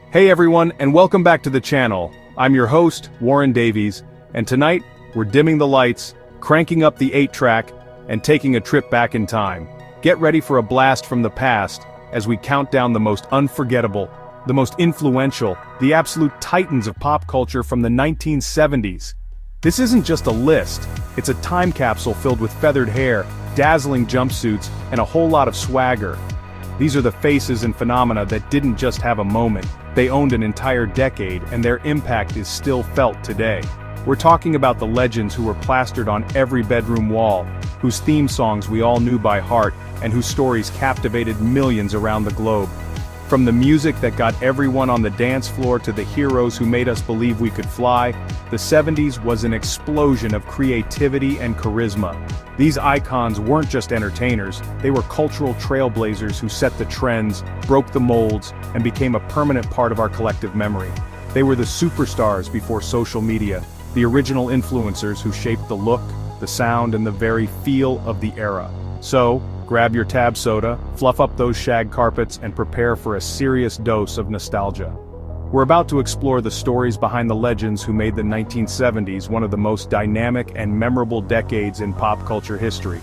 Hey everyone, and welcome back to the channel. I'm your host, Warren Davies, and tonight, we're dimming the lights, cranking up the 8-track, and taking a trip back in time. Get ready for a blast from the past, as we count down the most unforgettable, the most influential, the absolute titans of pop culture from the 1970s. This isn't just a list, it's a time capsule filled with feathered hair, dazzling jumpsuits, and a whole lot of swagger. These are the faces and phenomena that didn't just have a moment, they owned an entire decade, and their impact is still felt today. We're talking about the legends who were plastered on every bedroom wall, whose theme songs we all knew by heart, and whose stories captivated millions around the globe. From the music that got everyone on the dance floor to the heroes who made us believe we could fly, the 70s was an explosion of creativity and charisma. These icons weren't just entertainers, they were cultural trailblazers who set the trends, broke the molds, and became a permanent part of our collective memory. They were the superstars before social media, the original influencers who shaped the look, the sound, and the very feel of the era. So, grab your tab soda, fluff up those shag carpets, and prepare for a serious dose of nostalgia. We're about to explore the stories behind the legends who made the 1970s one of the most dynamic and memorable decades in pop culture history.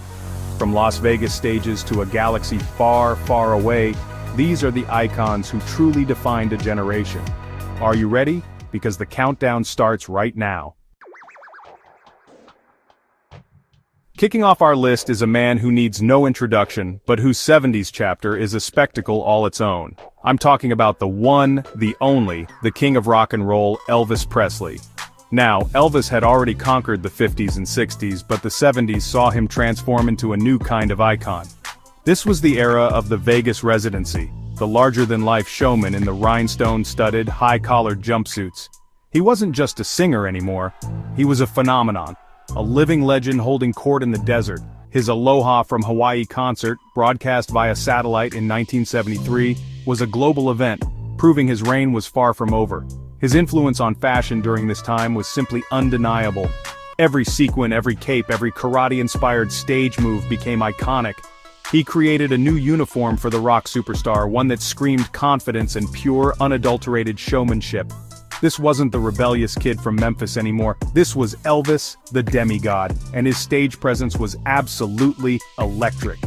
From Las Vegas stages to a galaxy far, far away, these are the icons who truly defined a generation. Are you ready? Because the countdown starts right now. Kicking off our list is a man who needs no introduction, but whose 70s chapter is a spectacle all its own. I'm talking about the one, the only, the king of rock and roll, Elvis Presley. Now, Elvis had already conquered the 50s and 60s, but the 70s saw him transform into a new kind of icon. This was the era of the Vegas residency, the larger-than-life showman in the rhinestone-studded, high-collared jumpsuits. He wasn't just a singer anymore, he was a phenomenon. A living legend holding court in the desert. His Aloha from Hawaii concert, broadcast via satellite in 1973, was a global event, proving his reign was far from over. His influence on fashion during this time was simply undeniable. Every sequin, every cape, every karate-inspired stage move became iconic. He created a new uniform for the rock superstar, one that screamed confidence and pure, unadulterated showmanship. This wasn't the rebellious kid from Memphis anymore, this was Elvis, the demigod, and his stage presence was absolutely electric.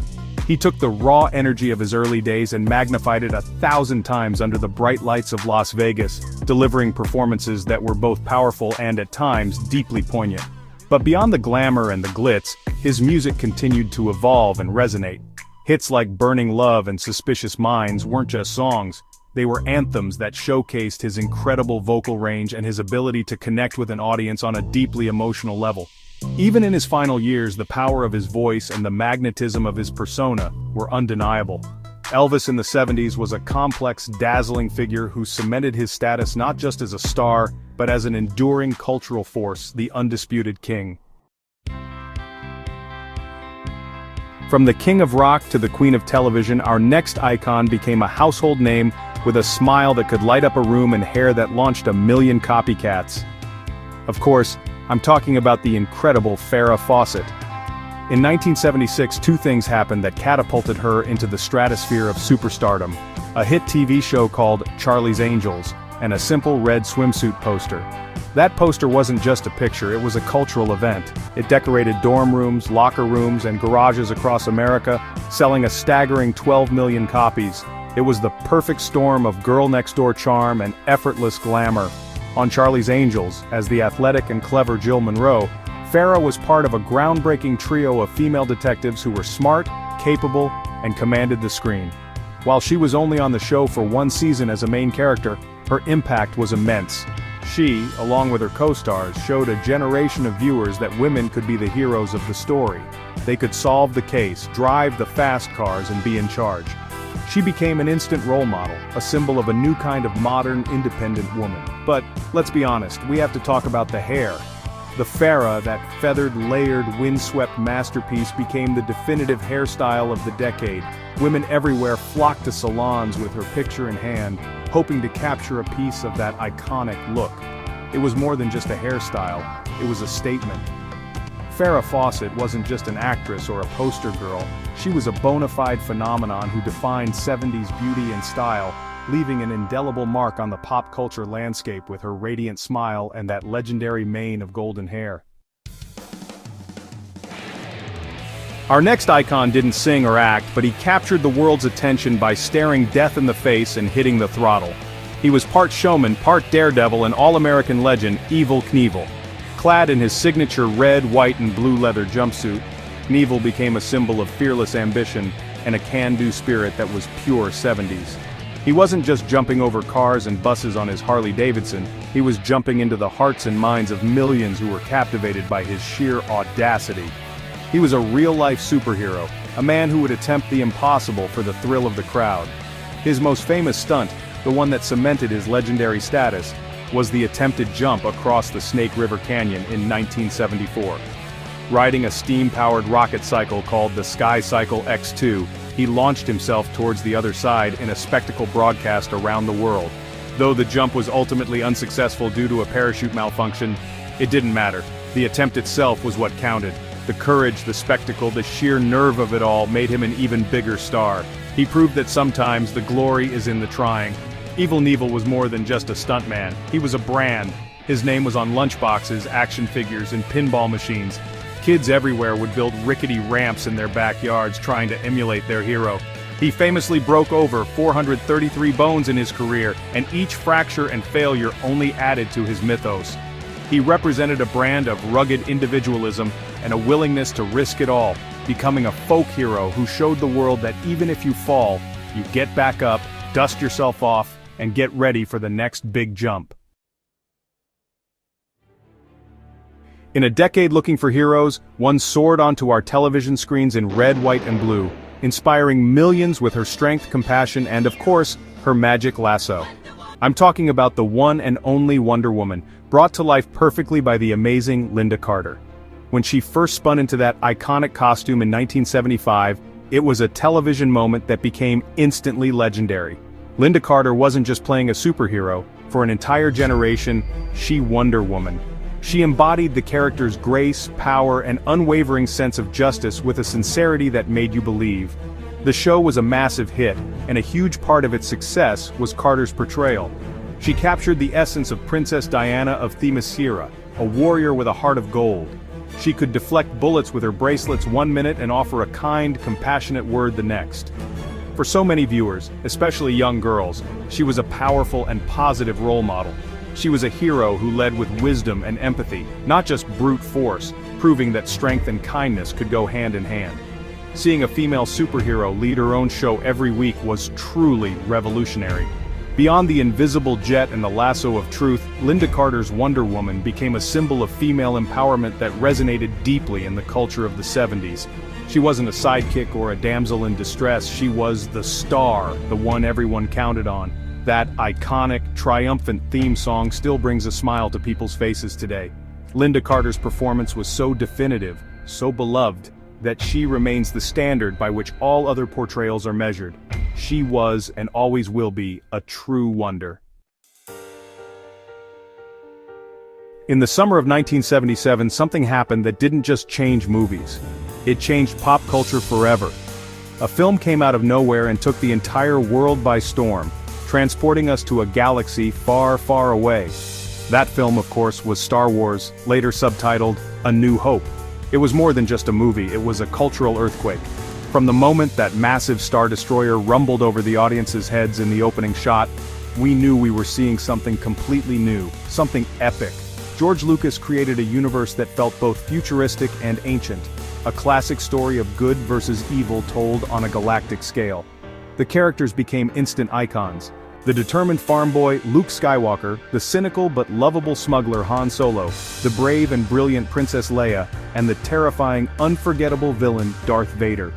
He took the raw energy of his early days and magnified it 1,000 times under the bright lights of Las Vegas, delivering performances that were both powerful and at times deeply poignant. But beyond the glamour and the glitz, his music continued to evolve and resonate. Hits like Burning Love and Suspicious Minds weren't just songs. They were anthems that showcased his incredible vocal range and his ability to connect with an audience on a deeply emotional level. Even in his final years, the power of his voice and the magnetism of his persona were undeniable. Elvis in the 70s was a complex, dazzling figure who cemented his status not just as a star, but as an enduring cultural force, the undisputed king. From the king of rock to the queen of television, our next icon became a household name with a smile that could light up a room and hair that launched a million copycats. Of course, I'm talking about the incredible Farrah Fawcett. In 1976, two things happened that catapulted her into the stratosphere of superstardom: a hit TV show called Charlie's Angels, and a simple red swimsuit poster. That poster wasn't just a picture, it was a cultural event. It decorated dorm rooms, locker rooms, and garages across America, selling a staggering 12 million copies. It was the perfect storm of girl-next-door charm and effortless glamour. On Charlie's Angels, as the athletic and clever Jill Monroe, Farrah was part of a groundbreaking trio of female detectives who were smart, capable, and commanded the screen. While she was only on the show for one season as a main character, her impact was immense. She, along with her co-stars, showed a generation of viewers that women could be the heroes of the story. They could solve the case, drive the fast cars, and be in charge. She became an instant role model, a symbol of a new kind of modern, independent woman. But, let's be honest, we have to talk about the hair. The Farrah, that feathered, layered, windswept masterpiece, became the definitive hairstyle of the decade. Women everywhere flocked to salons with her picture in hand, hoping to capture a piece of that iconic look. It was more than just a hairstyle, it was a statement. Farrah Fawcett wasn't just an actress or a poster girl, she was a bona fide phenomenon who defined 70s beauty and style. leaving an indelible mark on the pop culture landscape with her radiant smile and that legendary mane of golden hair. Our next icon didn't sing or act, but he captured the world's attention by staring death in the face and hitting the throttle. He was part showman, part daredevil, and all-American legend, Evel Knievel. Clad in his signature red, white, and blue leather jumpsuit, Knievel became a symbol of fearless ambition and a can-do spirit that was pure 70s. He wasn't just jumping over cars and buses on his Harley-Davidson, he was jumping into the hearts and minds of millions who were captivated by his sheer audacity. He was a real-life superhero, a man who would attempt the impossible for the thrill of the crowd. His most famous stunt, the one that cemented his legendary status, was the attempted jump across the Snake River Canyon in 1974. Riding a steam-powered rocket cycle called the Sky Cycle X2, he launched himself towards the other side in a spectacle broadcast around the world. Though the jump was ultimately unsuccessful due to a parachute malfunction, it didn't matter. The attempt itself was what counted. The courage, the spectacle, the sheer nerve of it all made him an even bigger star. He proved that sometimes the glory is in the trying. Evel Knievel was more than just a stuntman. He was a brand. His name was on lunchboxes, action figures, and pinball machines. Kids everywhere would build rickety ramps in their backyards trying to emulate their hero. He famously broke over 433 bones in his career, and each fracture and failure only added to his mythos. He represented a brand of rugged individualism and a willingness to risk it all, becoming a folk hero who showed the world that even if you fall, you get back up, dust yourself off, and get ready for the next big jump. In a decade looking for heroes, one soared onto our television screens in red, white, and blue, inspiring millions with her strength, compassion, and of course, her magic lasso. I'm talking about the one and only Wonder Woman, brought to life perfectly by the amazing Lynda Carter. When she first spun into that iconic costume in 1975, it was a television moment that became instantly legendary. Lynda Carter wasn't just playing a superhero, for an entire generation, she Wonder Woman. She embodied the character's grace, power, and unwavering sense of justice with a sincerity that made you believe. The show was a massive hit, and a huge part of its success was Carter's portrayal. She captured the essence of Princess Diana of Themyscira, a warrior with a heart of gold. She could deflect bullets with her bracelets one minute and offer a kind, compassionate word the next. For so many viewers, especially young girls, she was a powerful and positive role model. She was a hero who led with wisdom and empathy, not just brute force, proving that strength and kindness could go hand in hand. Seeing a female superhero lead her own show every week was truly revolutionary. Beyond the invisible jet and the lasso of truth, Lynda Carter's Wonder Woman became a symbol of female empowerment that resonated deeply in the culture of the 70s. She wasn't a sidekick or a damsel in distress, she was the star, the one everyone counted on. That iconic, triumphant theme song still brings a smile to people's faces today. Lynda Carter's performance was so definitive, so beloved, that she remains the standard by which all other portrayals are measured. She was, and always will be, a true wonder. In the summer of 1977, something happened that didn't just change movies. It changed pop culture forever. A film came out of nowhere and took the entire world by storm, transporting us to a galaxy far, far away. That film, of course, was Star Wars, later subtitled A New Hope. It was more than just a movie, it was a cultural earthquake. From the moment that massive Star Destroyer rumbled over the audience's heads in the opening shot, we knew we were seeing something completely new, something epic. George Lucas created a universe that felt both futuristic and ancient, a classic story of good versus evil told on a galactic scale. The characters became instant icons. The determined farm boy, Luke Skywalker, the cynical but lovable smuggler Han Solo, the brave and brilliant Princess Leia, and the terrifying, unforgettable villain Darth Vader.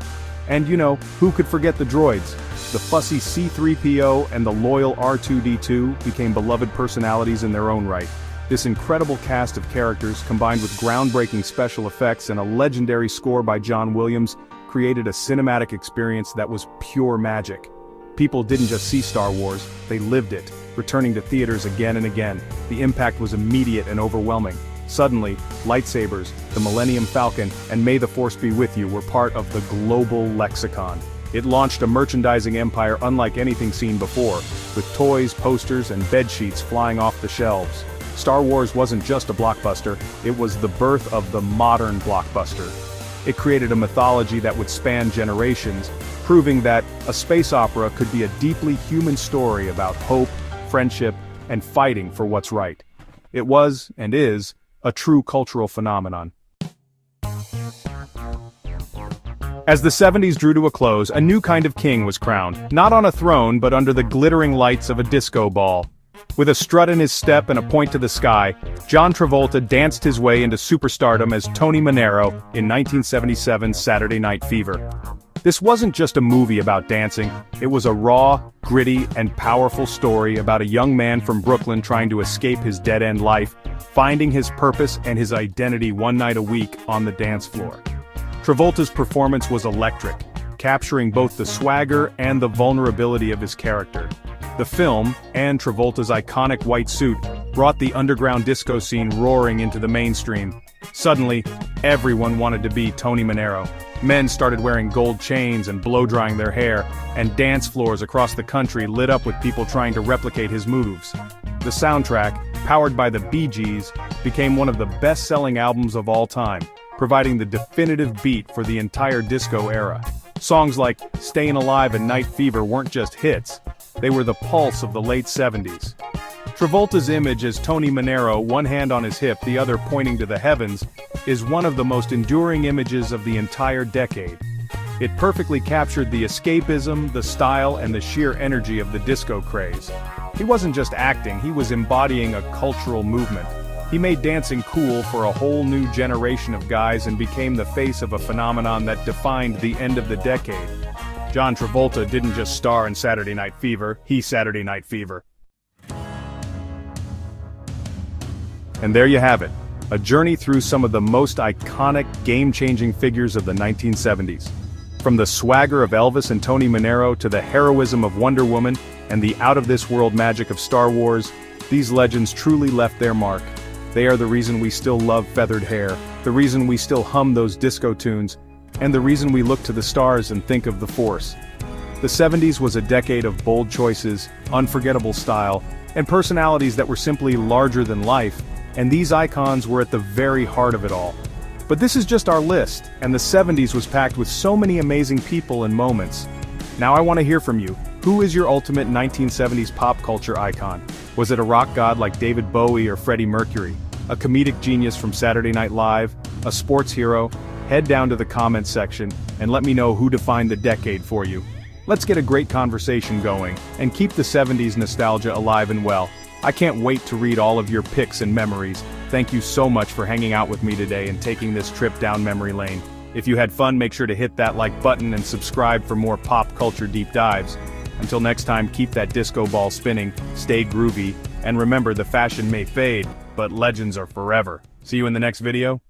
And who could forget the droids? The fussy C-3PO and the loyal R2-D2 became beloved personalities in their own right. This incredible cast of characters, combined with groundbreaking special effects and a legendary score by John Williams, created a cinematic experience that was pure magic. People didn't just see Star Wars, they lived it, returning to theaters again and again. The impact was immediate and overwhelming. Suddenly, lightsabers, the Millennium Falcon, and May the Force be with you were part of the global lexicon. It launched a merchandising empire unlike anything seen before, with toys, posters, and bedsheets flying off the shelves. Star Wars wasn't just a blockbuster, it was the birth of the modern blockbuster. It created a mythology that would span generations, proving that a space opera could be a deeply human story about hope, friendship, and fighting for what's right. It was, and is, a true cultural phenomenon. As the 70s drew to a close, a new kind of king was crowned, not on a throne but under the glittering lights of a disco ball. With a strut in his step and a point to the sky, John Travolta danced his way into superstardom as Tony Manero in 1977's Saturday Night Fever. This wasn't just a movie about dancing, it was a raw, gritty, and powerful story about a young man from Brooklyn trying to escape his dead-end life, finding his purpose and his identity one night a week on the dance floor. Travolta's performance was electric, capturing both the swagger and the vulnerability of his character. The film, and Travolta's iconic white suit, brought the underground disco scene roaring into the mainstream. Suddenly, everyone wanted to be Tony Manero. Men started wearing gold chains and blow-drying their hair, and dance floors across the country lit up with people trying to replicate his moves. The soundtrack, powered by the Bee Gees, became one of the best-selling albums of all time, providing the definitive beat for the entire disco era. Songs like Stayin' Alive and Night Fever weren't just hits, they were the pulse of the late 70s. Travolta's image as Tony Manero, one hand on his hip, the other pointing to the heavens, is one of the most enduring images of the entire decade. It perfectly captured the escapism, the style, and the sheer energy of the disco craze. He wasn't just acting, he was embodying a cultural movement. He made dancing cool for a whole new generation of guys and became the face of a phenomenon that defined the end of the decade. John Travolta didn't just star in Saturday Night Fever, he Saturday Night Fever. And there you have it, a journey through some of the most iconic, game-changing figures of the 1970s. From the swagger of Elvis and Tony Manero to the heroism of Wonder Woman and the out-of-this-world magic of Star Wars, these legends truly left their mark. They are the reason we still love feathered hair, the reason we still hum those disco tunes, and the reason we look to the stars and think of the Force. The 70s was a decade of bold choices, unforgettable style, and personalities that were simply larger than life, and these icons were at the very heart of it all. But this is just our list, and the 70s was packed with so many amazing people and moments. Now I want to hear from you. Who is your ultimate 1970s pop culture icon? Was it a rock god like David Bowie or Freddie Mercury? A comedic genius from Saturday Night Live? A sports hero? Head down to the comments section and let me know who defined the decade for you. Let's get a great conversation going and keep the 70s nostalgia alive and well. I can't wait to read all of your pics and memories. Thank you so much for hanging out with me today and taking this trip down memory lane. If you had fun, make sure to hit that like button and subscribe for more pop culture deep dives. Until next time, keep that disco ball spinning, stay groovy, and remember, the fashion may fade, but legends are forever. See you in the next video.